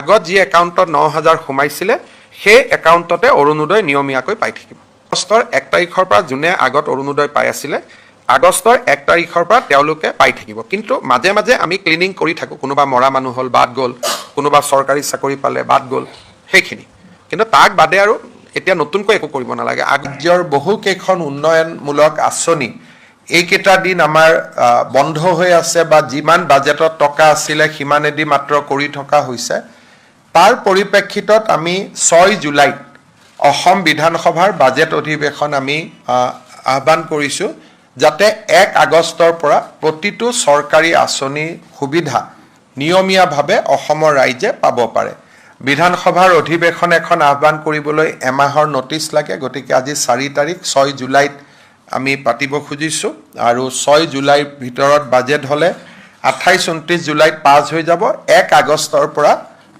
আগত যি একাউণ্টত 9,000 সোমাইছিলে সেই একাউণ্টতে অৰুণোদয় নিয়মীয়াকৈ পাই থাকিব। আগষ্টৰ 1 তাৰিখৰ পৰা যোনে আগত অৰুণোদয় পাই আছিলে আগষ্টৰ 1 তাৰিখৰ পৰা তেওঁলোকে পাই থাকিব। কিন্তু মাজে মাজে আমি ক্লিনিং কৰি থাকোঁ, কোনোবা মৰা মানুহ হ'ল বাদ গ'ল, কোনোবা চৰকাৰী চাকৰি পালে বাদ গ'ল, সেইখিনি। কিন্তু তাক বাদে আৰু এতিয়া নতুনকৈ একো কৰিব নালাগে। ৰাজ্যৰ বহুকেইখন উন্নয়নমূলক আঁচনি এইকেইটা দিন আমাৰ বন্ধ হৈ আছে বা যিমান বাজেটত টকা আছিলে সিমানেদি মাত্ৰ কৰি থকা হৈছে। তাৰ পৰিপ্ৰেক্ষিতত আমি 6 জুলাইত অসম বিধানসভাৰ বাজেট অধিৱেশন আমি আহ্বান কৰিছোঁ, যাতে 1 আগষ্টৰ পৰা প্ৰতিটো চৰকাৰী আঁচনিৰ সুবিধা নিয়মীয়াভাৱে অসমৰ ৰাইজে পাব পাৰে। বিধানসভাৰ অধিৱেশন এখন আহ্বান কৰিবলৈ এমাহৰ নটিচ লাগে, গতিকে আজি 4 তাৰিখ 6 জুলাইত আমি পাতিব খুজিছোঁ আৰু 6 জুলাইৰ ভিতৰত বাজেট হ'লে 28-29 জুলাইত পাছ হৈ যাব। 1 আগষ্টৰ পৰা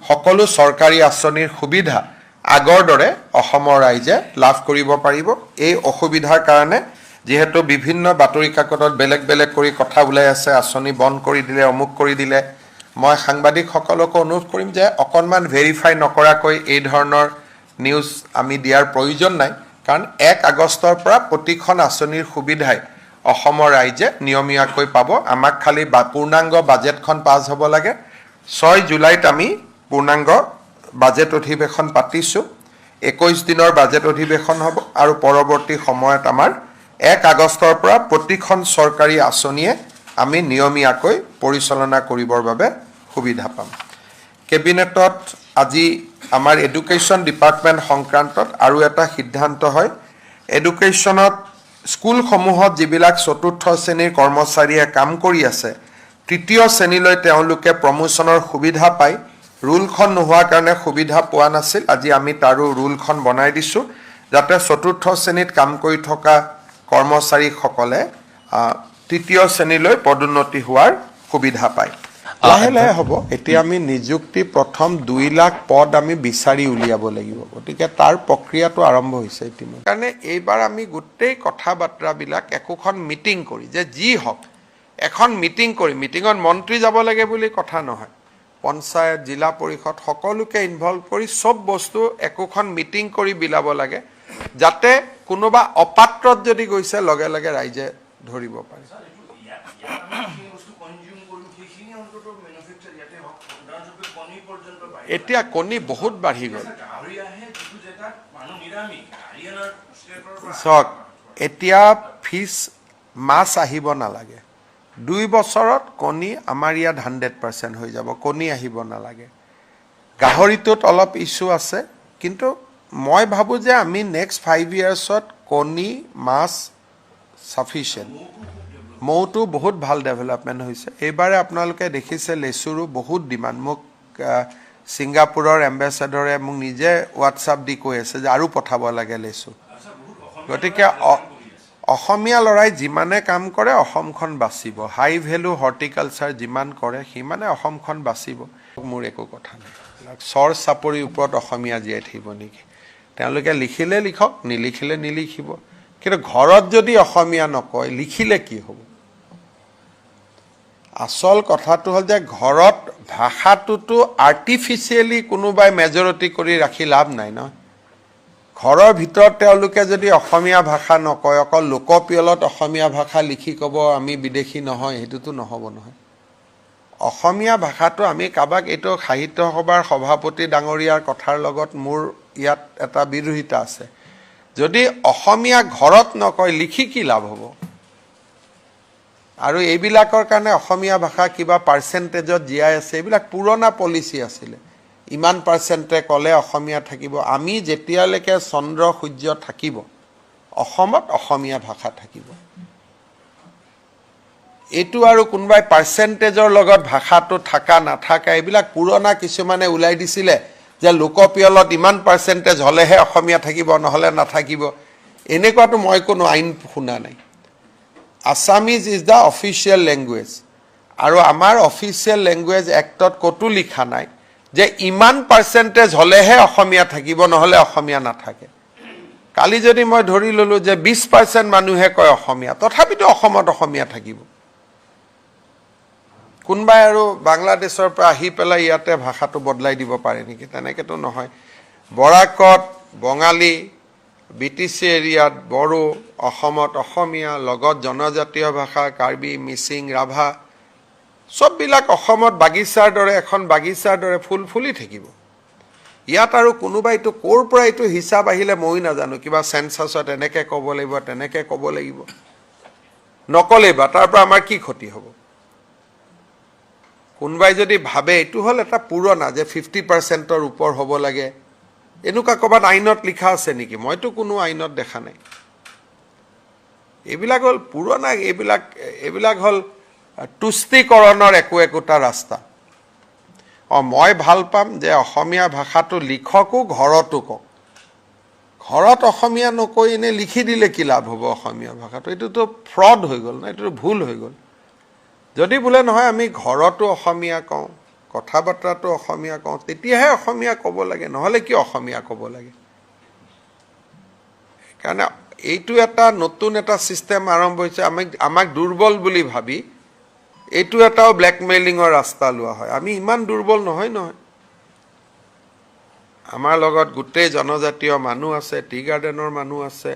সকলো চৰকাৰী আঁচনিৰ সুবিধা আগৰ দৰে অসমৰ ৰাইজে লাভ কৰিব পাৰিব। এই অসুবিধাৰ কাৰণে যিহেতু বিভিন্ন বাতৰি কাকতত বেলেগ বেলেগ কৰি কথা ওলাই আছে, আঁচনি বন্ধ কৰি দিলে, অমুক কৰি দিলে, মই সাংবাদিকসকলকো অনুৰোধ কৰিম যে অকণমান ভেৰিফাই নকৰাকৈ এই ধৰণৰ নিউজ আমি দিয়াৰ প্ৰয়োজন নাই, কাৰণ 1 আগষ্টৰ পৰা প্ৰতিখন আঁচনিৰ সুবিধাই অসমৰ ৰাইজে নিয়মীয়াকৈ পাব। আমাক খালি পূৰ্ণাংগ বাজেটখন পাছ হ'ব লাগে। 6 জুলাইত আমি পূৰ্ণাংগ বাজেট অধিৱেশন পাতিছোঁ। 21 দিনৰ বাজেট অধিৱেশন হ'ব আৰু পৰৱৰ্তী সময়ত আমাৰ 1 আগষ্টৰ পৰা প্ৰতিখন চৰকাৰী আঁচনিয়ে আমি নিয়মীয়াকৈ পৰিচালনা কৰিবৰ বাবে সুবিধা পাম। কেবিনেটত আজি আমাৰ এডুকেশ্যন ডিপাৰ্টমেণ্ট সংক্ৰান্তত আৰু এটা সিদ্ধান্ত হয়। এডুকেশ্যনত স্কুলসমূহত যিবিলাক 4ৰ্থ শ্ৰেণীৰ কৰ্মচাৰীয়ে কাম কৰি আছে, 3য় শ্ৰেণীলৈ তেওঁলোকে প্ৰমোশ্যনৰ সুবিধা পায়। ৰুলখন নোহোৱাৰ কাৰণে সুবিধা পোৱা নাছিল। আজি আমি তাৰো ৰুলখন বনাই দিছোঁ, যাতে 4ৰ্থ শ্ৰেণীত কাম কৰি থকা কৰ্মচাৰীসকলে 3য় শ্ৰেণীলৈ পদোন্নতি হোৱাৰ সুবিধা পায়। লাহে লাহে হ'ব। এতিয়া আমি নিযুক্তি প্ৰথম 2 লাখ পদ আমি বিচাৰি উলিয়াব লাগিব, গতিকে তাৰ প্ৰক্ৰিয়াটো আৰম্ভ হৈছে ইতিমধ্যে। কাৰণে এইবাৰ আমি গোটেই কথা বাৰ্তাবিলাক একোখন মিটিং কৰি, যে যি হওক এখন মিটিং কৰি, মিটিঙত মন্ত্ৰী যাব লাগে বুলি কথা নহয়, পঞ্চায়ত, জিলা পৰিষদ সকলোকে ইনভলভ কৰি চব বস্তু একোখন মিটিং কৰি বিলাব লাগে, যাতে কোনোবা অপাত্ৰত যদি গৈছে লগে লগে ৰাইজে ধৰিব পাৰে। এতিয়া কণী বহুত বাঢ়ি গ'ল। চাওক, এতিয়া ফিছ মাছ আহিব নালাগে। 2 বছৰত কণী আমাৰ ইয়াত 100% হৈ যাব, কণী আহিব নালাগে। গাহৰিটোত অলপ ইছ্যু আছে, কিন্তু মই ভাবোঁ যে আমি নেক্সট 5 ইয়াৰ্ছত কণী, মাছ চাফিচিয়েণ্ট। মৌটো বহুত ভাল ডেভেলপমেণ্ট হৈছে। এইবাৰে আপোনালোকে দেখিছে লেচুৰো বহুত ডিমাণ্ড। মোক ছিংগাপুৰৰ এম্বেচাডৰে মোক নিজে হোৱাটছআপ দি কৈ আছে যে আৰু পঠাব লাগে লেচু। গতিকে অসমীয়া ল'ৰাই যিমানে কাম কৰে অসমখন বাচিব। হাই ভেলু হৰ্টিকালচাৰ যিমান কৰে সিমানে অসমখন বাচিব। মোৰ একো কথা নাই, চৰ চাপৰিৰ ওপৰত অসমীয়া জীয়াই থাকিব নেকি? তেওঁলোকে লিখিলে লিখক, নিলিখিলে নিলিখিব। কিন্তু ঘৰত যদি অসমীয়া নকয় লিখিলে কি হ'ব? আচল কথাটো হ'ল যে ঘৰত ভাষাটোতো আৰ্টিফিচিয়েলি কোনোবাই মেজৰিটি কৰি ৰাখি লাভ নাই নহয়। ঘৰৰ ভিতৰত তেওঁলোকে যদি অসমীয়া ভাষা নকয়, অকল লোকপিয়লত অসমীয়া ভাষা লিখি ক'ব আমি বিদেশী নহয়, সেইটোতো নহ'ব নহয়। অসমীয়া ভাষাটো আমি কাৰোবাক, এইটো সাহিত্য সভাৰ সভাপতি ডাঙৰীয়াৰ কথাৰ লগত মোৰ ইয়াত এটা বিৰোধিতা আছে। যদি অসমীয়া ঘৰত নকয় লিখি কি লাভ হ'ব? আৰু এইবিলাকৰ কাৰণে অসমীয়া ভাষা কিবা পাৰ্চেণ্টেজত জীয়াই আছে, এইবিলাক পুৰণা পলিচি আছিলে। ইমান পাৰ্চেণ্টে ক'লে অসমীয়া থাকিব। আমি যেতিয়ালৈকে চন্দ্ৰ সূৰ্য থাকিব অসমত অসমীয়া ভাষা থাকিব। এইটো আৰু কোনোবাই পাৰ্চেণ্টেজৰ লগত ভাষাটো থাকা নাথাকা এইবিলাক পুৰণা কিছুমানে ওলাই দিছিলে যে লোকপিয়লত ইমান পাৰ্চেণ্টেজ হ'লেহে অসমীয়া থাকিব, নহ'লে নাথাকিব। এনেকুৱাতো মই কোনো আইন শুনা নাই। Assamese is the official language, আৰু আমাৰ অফিচিয়েল লেংগুৱেজ এক্টত ক'তো লিখা নাই যে ইমান পাৰ্চেণ্টেজ হ'লেহে অসমীয়া থাকিব, নহ'লে অসমীয়া নাথাকে। কালি যদি মই ধৰি ল'লোঁ যে 20% মানুহে কয় অসমীয়া, তথাপিতো অসমত অসমীয়া থাকিব। কোনোবাই আৰু বাংলাদেশৰ পৰা আহি পেলাই ইয়াতে ভাষাটো বদলাই দিব পাৰে নেকি? তেনেকেতো নহয়। বৰাকত বঙালী, BTC এৰিয়াত বড়ো, অসমত অসমীয়া, লগত জনজাতীয় ভাষা কাৰ্বি, মিচিং, ৰাভা, সববিলাক অসমত বাগিচাৰ দৰে এখন বাগিচাৰ দৰে ফুল ফুলি থাকিব। ইয়াত আৰু কোনোবাই এইটো ক'ৰ পৰা এইটো হিচাপ আহিলে মই নাজানো, কিবা চেঞ্চাছত এনেকৈ ক'ব লাগিব তেনেকৈ ক'ব লাগিব, নক'লেই বা তাৰ পৰা আমাৰ কি ক্ষতি হ'ব? কোনোবাই যদি ভাবে এইটো হ'ল এটা পুৰণা যে 50%ৰ ওপৰ হ'ব লাগে, এনেকুৱা ক'ৰবাত আইনত লিখা আছে নেকি? মইতো কোনো আইনত দেখা নাই। এইবিলাক হ'ল পুৰণা, এইবিলাক হ'ল তুষ্টিকৰণৰ একোটা ৰাস্তা। মই ভাল পাম যে অসমীয়া ভাষাটো লিখকো ঘৰতো কওক। ঘৰত অসমীয়া নকৈ এনেই লিখি দিলে কি লাভ হ'ব অসমীয়া ভাষাটো? এইটোতো ফ্ৰড হৈ গ'ল না, এইটোতো ভুল হৈ গ'ল। যদি বোলে নহয় আমি ঘৰতো অসমীয়া কওঁ, কথা বতৰাটো অসমীয়া কওঁ, তেতিয়াহে অসমীয়া ক'ব লাগে, নহ'লে কি অসমীয়া ক'ব লাগে? সেইকাৰণে এইটো এটা নতুন এটা ছিষ্টেম আৰম্ভ হৈছে। আমাক দুৰ্বল বুলি ভাবি এইটো এটাও ব্লেকমেইলিঙৰ ৰাস্তা লোৱা হয়। আমি ইমান দুৰ্বল নহয়। আমাৰ লগত গোটেই জনজাতীয় মানুহ আছে, টি গাৰ্ডেনৰ মানুহ আছে,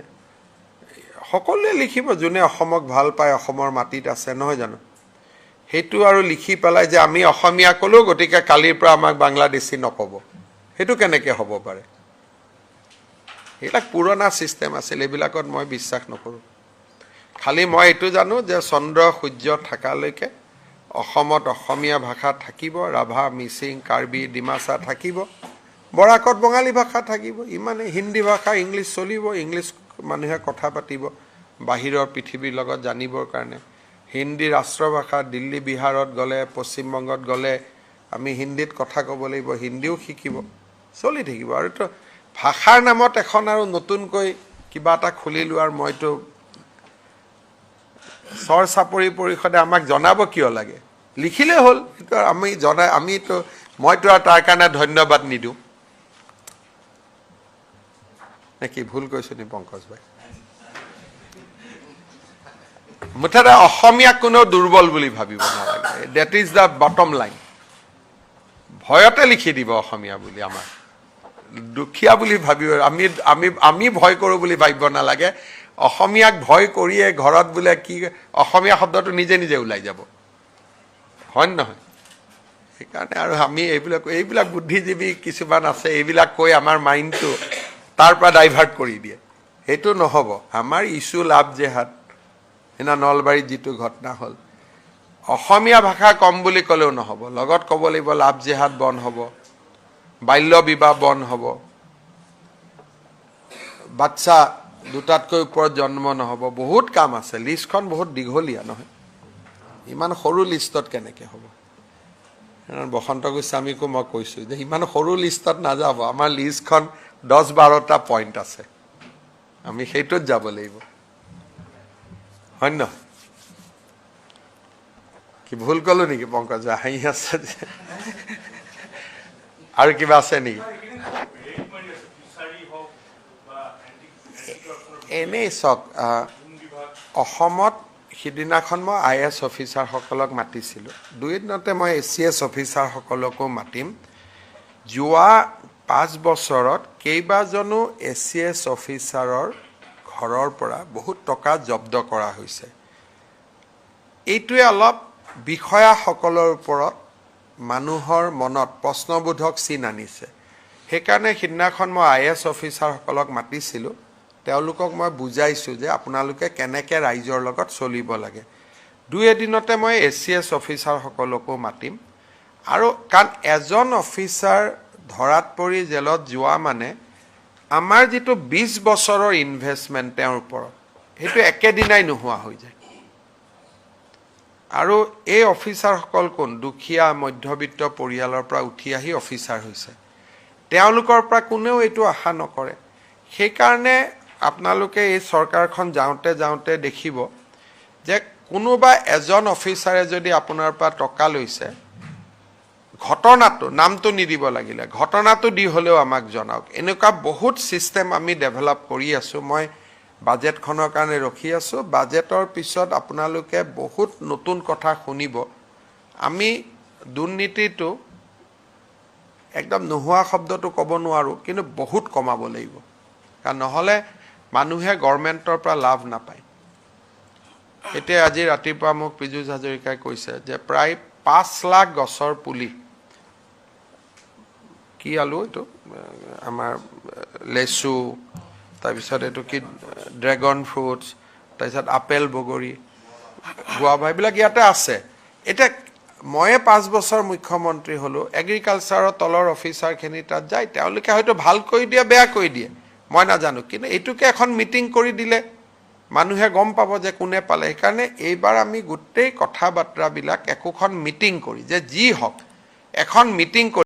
সকলোৱে লিখিব যোনে অসমক ভাল পায়, অসমৰ মাটিত আছে, নহয় জানো? সেইটো আৰু লিখি পেলাই যে আমি অসমীয়া ক'লো গতিকে কালিৰ পৰা আমাক বাংলাদেশী নক'ব, সেইটো কেনেকৈ হ'ব পাৰে? এইবিলাক পুৰণা ছিষ্টেম আছিল, এইবিলাকত মই বিশ্বাস নকৰোঁ। খালি মই এইটো জানো যে চন্দ্ৰ সূৰ্য থকালৈকে অসমত অসমীয়া ভাষা থাকিব, ৰাভা, মিচিং, কাৰ্বি, ডিমাচা থাকিব, বৰাকত বঙালী ভাষা থাকিব, ইমানেই। হিন্দী ভাষা, ইংলিছ চলিব, ইংলিছ মানুহে কথা পাতিব বাহিৰৰ পৃথিৱীৰ লগত জানিবৰ কাৰণে। হিন্দী ৰাষ্ট্ৰভাষা, দিল্লী বিহাৰত গ'লে, পশ্চিমবংগত গ'লে আমি হিন্দীত কথা ক'ব লাগিব, হিন্দীও শিকিব, চলি থাকিব। আৰু তো ভাষাৰ নামত এখন আৰু নতুনকৈ কিবা এটা খুলি লোৱাৰ মইতো চৰ চাপৰি পৰিষদে আমাক জনাব কিয় লাগে? লিখিলে হ'ল, আমিতো মইতো আৰু তাৰ কাৰণে ধন্যবাদ নিদিওঁ নেকি? ভুল কৈছো নি পংকজ ভাই? মুঠতে অসমীয়াক কোনো দুৰ্বল বুলি ভাবিব নালাগে। That is the bottom line. ভয়তে লিখি দিব অসমীয়া বুলি, আমাৰ দুখীয়া বুলি ভাবিব, আমি ভয় কৰোঁ বুলি ভাবিব নালাগে। অসমীয়াক ভয় কৰিয়ে ঘৰত বোলে কি অসমীয়া শব্দটো নিজে নিজে ওলাই যাব, হয় নহয়? সেইকাৰণে আৰু আমি এইবিলাক বুদ্ধিজীৱী কিছুমান আছে, এইবিলাক কৈ আমাৰ মাইণ্ডটো তাৰ পৰা ডাইভাৰ্ট কৰি দিয়ে। সেইটো নহ'ব। আমাৰ ইছ্যু লাভ জেহাদ, সেইদিনা নলবাৰীত যিটো ঘটনা হ'ল, অসমীয়া ভাষা কম বুলি ক'লেও নহ'ব, লগত ক'ব লাগিব লাভ জেহাদ বন্ধ হ'ব, বাল্য বিবাহ বন্ধ হ'ব, বাচ্চা দুটাতকৈ ওপৰত জন্ম নহ'ব, বহুত কাম আছে। লিষ্টখন বহুত দীঘলীয়া, নহয়? ইমান সৰু লিষ্টত কেনেকৈ হ'ব? বসন্ত গোস্বামীকো মই কৈছোঁ যে ইমান সৰু লিষ্টত নাযাব, আমাৰ লিষ্টখন 10-12টা পইণ্ট আছে, আমি সেইটোত যাব লাগিব, হয় নহয়? কি ভুল ক'লো নেকি পংকজ? হাঁহি আছে আৰু কিবা আছে নেকি? এনেই চাওক, অসমত সিদিনাখন মই IAS অফিচাৰসকলক মাতিছিলোঁ, দুই এদিনতে মই ACS অফিচাৰসকলকো মাতিম। যোৱা 5 বছৰত কেইবাজনো ACS অফিচাৰৰ ঘৰৰ পৰা বহুত টকা জব্দ কৰা হৈছে। এইটোৱে অলপ বিষয়াসকলৰ ওপৰত মানুহৰ মনত প্ৰশ্নবোধক চিন আনিছে। সেইকাৰণে সিদিনাখন মই IAS অফিচাৰসকলক মাতিছিলোঁ, তেওঁলোকক মই বুজাইছোঁ যে আপোনালোকে কেনেকৈ ৰাইজৰ লগত চলিব লাগে। দুই এদিনতে মই ACS অফিচাৰসকলকো মাতিম। আৰু কাৰণ এজন অফিচাৰ ধৰাত পৰি জেলত যোৱা মানে আমাৰ যিটো 20 বছৰৰ ইনভেষ্টমেণ্ট তেওঁৰ ওপৰত, সেইটো একেদিনাই নোহোৱা হৈ যায়। আৰু এই অফিচাৰসকল কোন? দুখীয়া মধ্যবিত্ত পৰিয়ালৰ পৰা উঠি আহি অফিচাৰ হৈছে। তেওঁলোকৰ পৰা কোনেও এইটো আশা নকৰে। সেইকাৰণে আপোনালোকে এই চৰকাৰখন যাওঁতে দেখিব যে কোনোবা এজন অফিচাৰে যদি আপোনাৰ পৰা টকা লৈছে, ঘটনাটো, নামটো নিদিব লাগিলে, ঘটনাটো দি হ'লেও আমাক জনাওক। এনেকুৱা বহুত ছিষ্টেম আমি ডেভেলপ কৰি আছোঁ। মই বাজেটখনৰ কাৰণে ৰখি আছোঁ। বাজেটৰ পিছত আপোনালোকে বহুত নতুন কথা শুনিব আমি দুৰ্নীতিটো একদম নোহোৱা শব্দটো ক'ব নোৱাৰোঁ, কিন্তু বহুত কমাব লাগিব, কাৰণ নহ'লে মানুহে গভৰ্ণমেণ্টৰ পৰা লাভ নাপায়। এতিয়া আজি ৰাতিপুৱা মোক পীযুষ হাজৰিকাই কৈছে যে প্ৰায় 5 লাখ গছৰ পুলি, কি আলু এইটো আমাৰ লেচু, তাৰপিছত এইটো কি ড্ৰেগন ফ্ৰুটছ, তাৰপিছত আপেল বগৰী, গুৱাভা, এইবিলাক ইয়াতে আছে। এতিয়া ময়ে 5 বছৰ মুখ্যমন্ত্ৰী হ'লোঁ, এগ্ৰিকালচাৰৰ তলৰ অফিচাৰখিনি তাত যায়, তেওঁলোকে হয়তো ভাল কৰি দিয়ে, বেয়া কৰি দিয়ে, মই নাজানো, কিন্তু এইটোকে এখন মিটিং কৰি দিলে মানুহে গম পাব যে কোনে পালে। সেইকাৰণে এইবাৰ আমি গোটেই কথা বাৰ্তাবিলাক একোখন মিটিং কৰি, যে যি হওক এখন মিটিং কৰি